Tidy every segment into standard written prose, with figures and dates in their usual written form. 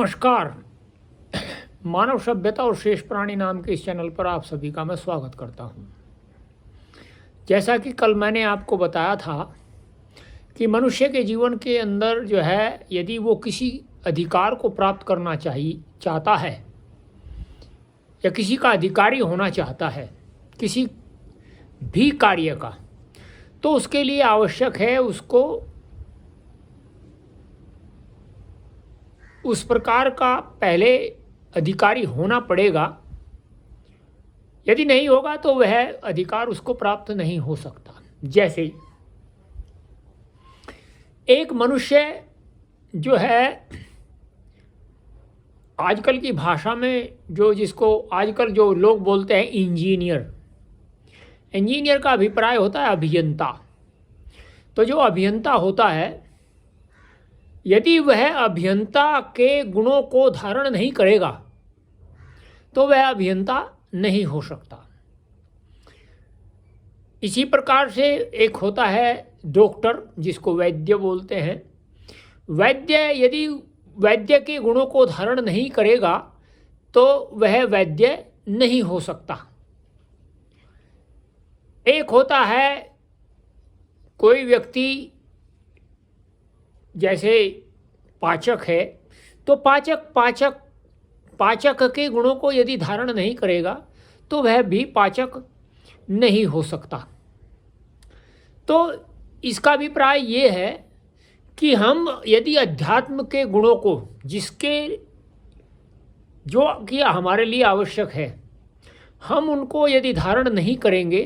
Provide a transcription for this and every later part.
नमस्कार। मानव सभ्यता और शेष प्राणी नाम के इस चैनल पर आप सभी का मैं स्वागत करता हूं। जैसा कि कल मैंने आपको बताया था कि मनुष्य के जीवन के अंदर जो है, यदि वो किसी अधिकार को प्राप्त करना चाहता है या किसी का अधिकारी होना चाहता है किसी भी कार्य का, तो उसके लिए आवश्यक है उसको उस प्रकार का पहले अधिकारी होना पड़ेगा। यदि नहीं होगा तो वह अधिकार उसको प्राप्त नहीं हो सकता। जैसे एक मनुष्य जो है, आजकल की भाषा में जिसको आजकल जो लोग बोलते हैं इंजीनियर का अभिप्राय होता है अभियंता। तो जो अभियंता होता है, यदि वह अभियंता के गुणों को धारण नहीं करेगा तो वह अभियंता नहीं हो सकता। इसी प्रकार से एक होता है डॉक्टर, जिसको वैद्य बोलते हैं। वैद्य यदि वैद्य के गुणों को धारण नहीं करेगा तो वह वैद्य नहीं हो सकता। एक होता है कोई व्यक्ति, जैसे पाचक है, तो पाचक के गुणों को यदि धारण नहीं करेगा तो वह भी पाचक नहीं हो सकता। तो इसका अभिप्राय ये है कि हम यदि अध्यात्म के गुणों को, जो कि हमारे लिए आवश्यक है, हम उनको यदि धारण नहीं करेंगे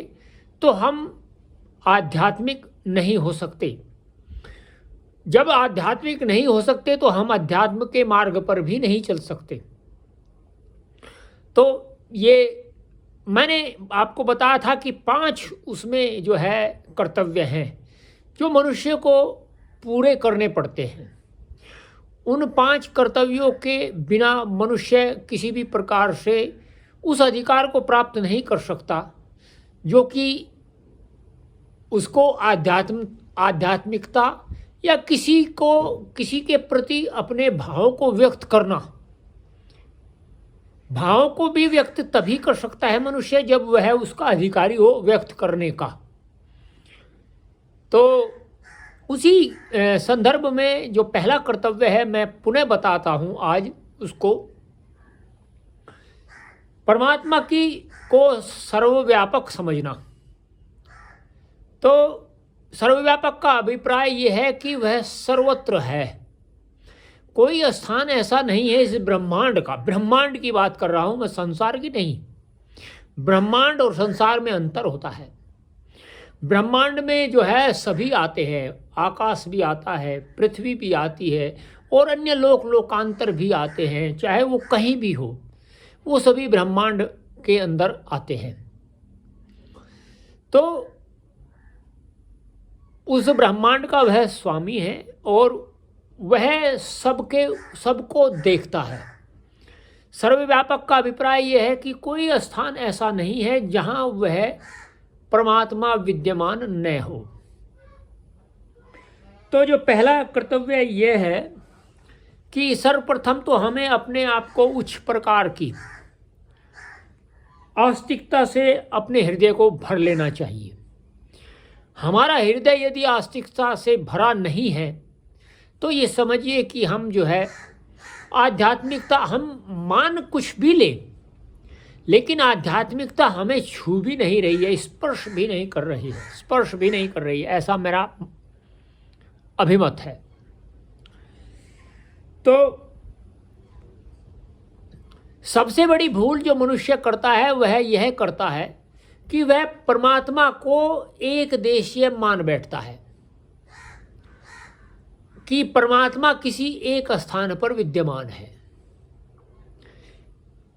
तो हम आध्यात्मिक नहीं हो सकते। जब आध्यात्मिक नहीं हो सकते तो हम अध्यात्म के मार्ग पर भी नहीं चल सकते। तो ये मैंने आपको बताया था कि 5 उसमें जो है कर्तव्य हैं जो मनुष्य को पूरे करने पड़ते हैं। उन 5 कर्तव्यों के बिना मनुष्य किसी भी प्रकार से उस अधिकार को प्राप्त नहीं कर सकता जो कि उसको आध्यात्मिकता या किसी के प्रति अपने भावों को व्यक्त करना। भावों को भी व्यक्त तभी कर सकता है मनुष्य जब वह उसका अधिकारी हो व्यक्त करने का। तो उसी संदर्भ में जो पहला कर्तव्य है, मैं पुनः बताता हूँ आज उसको। परमात्मा को सर्वव्यापक समझना। तो सर्वव्यापक का अभिप्राय यह है कि वह सर्वत्र है। कोई स्थान ऐसा नहीं है इस ब्रह्मांड का, ब्रह्मांड की बात कर रहा हूँ मैं, संसार की नहीं। ब्रह्मांड और संसार में अंतर होता है। ब्रह्मांड में जो है सभी आते हैं, आकाश भी आता है, पृथ्वी भी आती है और अन्य लोकांतर भी आते हैं, चाहे वो कहीं भी हो, वो सभी ब्रह्मांड के अंदर आते हैं। तो उस ब्रह्मांड का वह स्वामी है और वह सबको देखता है। सर्वव्यापक का अभिप्राय यह है कि कोई स्थान ऐसा नहीं है जहां वह परमात्मा विद्यमान न हो। तो जो पहला कर्तव्य यह है कि सर्वप्रथम तो हमें अपने आप को उच्च प्रकार की आस्तिकता से अपने हृदय को भर लेना चाहिए। हमारा हृदय यदि आस्तिकता से भरा नहीं है तो ये समझिए कि हम जो है आध्यात्मिकता, हम मान कुछ भी ले, लेकिन आध्यात्मिकता हमें छू भी नहीं रही है, स्पर्श भी नहीं कर रही है, ऐसा मेरा अभिमत है। तो सबसे बड़ी भूल जो मनुष्य करता है वह यह करता है कि वह परमात्मा को एक देशीय मान बैठता है, कि परमात्मा किसी एक स्थान पर विद्यमान है।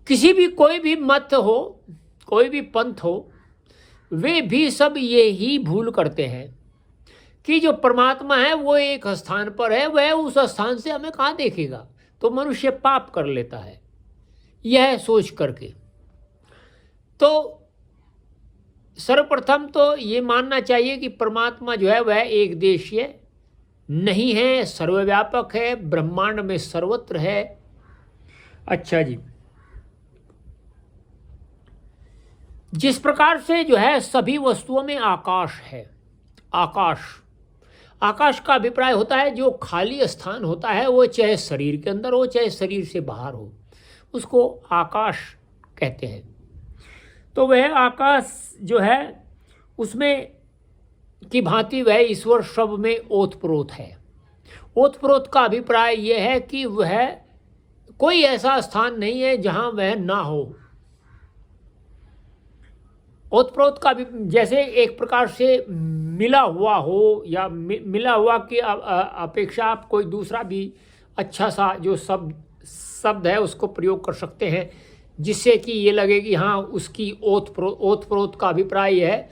किसी भी कोई भी मत हो, कोई भी पंथ हो, वे भी सब ये ही भूल करते हैं कि जो परमात्मा है वो एक स्थान पर है, वह उस स्थान से हमें कहाँ देखेगा। तो मनुष्य पाप कर लेता है यह सोच करके। तो सर्वप्रथम तो ये मानना चाहिए कि परमात्मा जो है वह एक देशीय नहीं है, सर्वव्यापक है, ब्रह्मांड में सर्वत्र है, अच्छा जी, जिस प्रकार से जो है सभी वस्तुओं में आकाश है, आकाश आकाश का अभिप्राय होता है जो खाली स्थान होता है, वो चाहे शरीर के अंदर हो चाहे शरीर से बाहर हो, उसको आकाश कहते हैं। तो वह आकाश जो है उसमें की भांति वह ईश्वर सब में ओतप्रोत है। ओतप्रोत का अभिप्राय यह है कि वह कोई ऐसा स्थान नहीं है जहां वह ना हो। ओतप्रोत का भी जैसे एक प्रकार से मिला हुआ हो, या मिला हुआ की अपेक्षा आप कोई दूसरा भी अच्छा सा जो शब्द है उसको प्रयोग कर सकते हैं, जिससे कि ये लगे कि हाँ उसकी ओतप्रोत का अभिप्राय है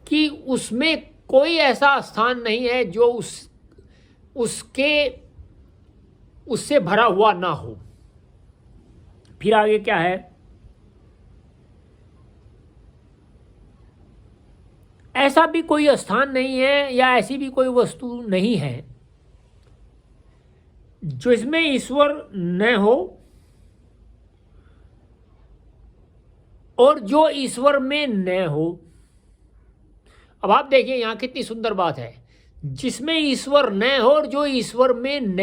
कि उसमें कोई ऐसा स्थान नहीं है जो उससे भरा हुआ ना हो। फिर आगे क्या है, ऐसा भी कोई स्थान नहीं है या ऐसी भी कोई वस्तु नहीं है जिसमें ईश्वर न हो और जो ईश्वर में न हो। अब आप देखिए यहाँ कितनी सुंदर बात है, जिसमें ईश्वर न हो और जो ईश्वर में न